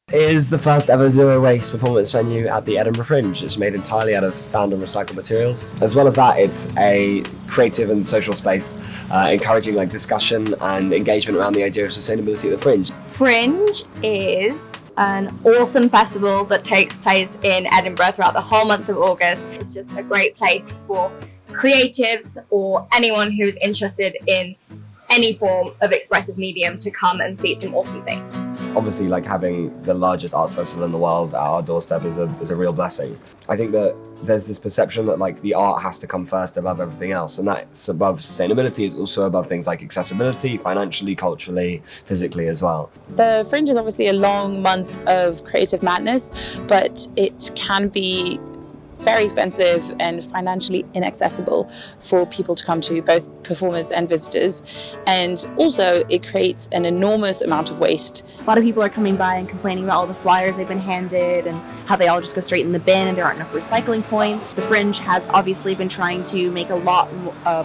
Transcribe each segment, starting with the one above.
Is the first ever zero waste performance venue at the Edinburgh Fringe. It's made entirely out of found and recycled materials. As well as that, it's a creative and social space, encouraging discussion and engagement around the idea of sustainability at the Fringe. Fringe is an awesome festival that takes place in Edinburgh throughout the whole month of August. It's just a great place for creatives or anyone who's interested in any form of expressive medium to come and see some awesome things. Obviously, having the largest arts festival in the world at our doorstep is a real blessing. I think that there's this perception that the art has to come first above everything else, and that's above sustainability. It's also above things like accessibility, financially, culturally, physically as well. The Fringe is obviously a long month of creative madness, but it can be very expensive and financially inaccessible for people to come to, both performers and visitors. And also it creates an enormous amount of waste. A lot of people are coming by and complaining about all the flyers they've been handed and how they all just go straight in the bin and there aren't enough recycling points. The Fringe has obviously been trying to make a lot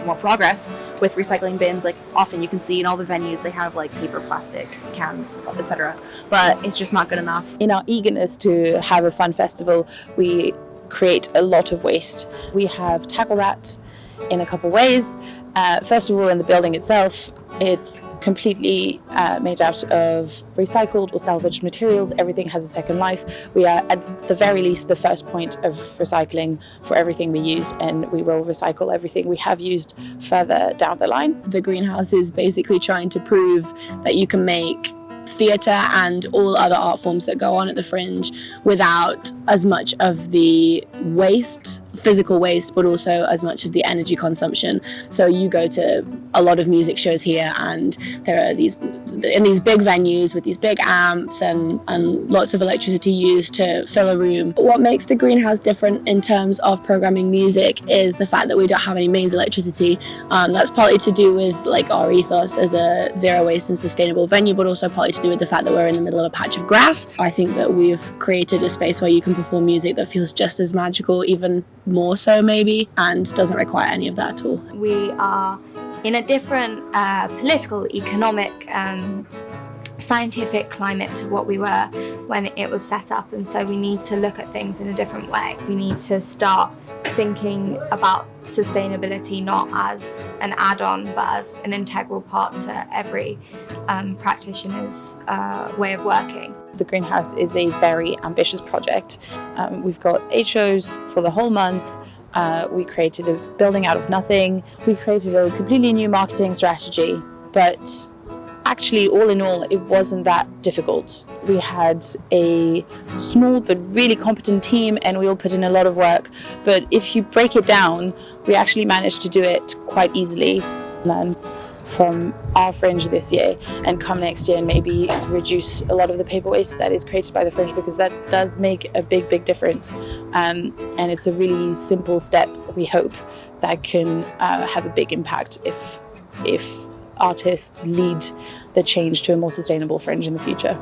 more progress with recycling bins. Often you can see in all the venues they have paper, plastic, cans, etc. But it's just not good enough. In our eagerness to have a fun festival, we create a lot of waste. We have tackled that in a couple ways. First of all, in the building itself, it's completely made out of recycled or salvaged materials. Everything has a second life. We are at the very least the first point of recycling for everything we used, and we will recycle everything we have used further down the line. The greenhouse is basically trying to prove that you can make theatre and all other art forms that go on at the Fringe without as much of the waste, physical waste, but also as much of the energy consumption. So you go to a lot of music shows here and there are these big venues with these big amps and lots of electricity used to fill a room. What makes the greenhouse different in terms of programming music is the fact that we don't have any mains electricity. That's partly to do with our ethos as a zero waste and sustainable venue, but also partly to do with the fact that we're in the middle of a patch of grass. I think that we've created a space where you can perform music that feels just as magical, even more so maybe, and doesn't require any of that at all. We are in a different political, economic, scientific climate to what we were when it was set up, and so we need to look at things in a different way. We need to start thinking about sustainability not as an add-on but as an integral part to every practitioner's way of working. The greenhouse is a very ambitious project. We've got 8 shows for the whole month. We created a building out of nothing. We created a completely new marketing strategy, but actually, all in all, it wasn't that difficult. We had a small but really competent team and we all put in a lot of work. But if you break it down, we actually managed to do it quite easily. Learn from our Fringe this year and come next year and maybe reduce a lot of the paper waste that is created by the Fringe, because that does make a big difference. And it's a really simple step, we hope, that can have a big impact if artists lead the change to a more sustainable Fringe in the future.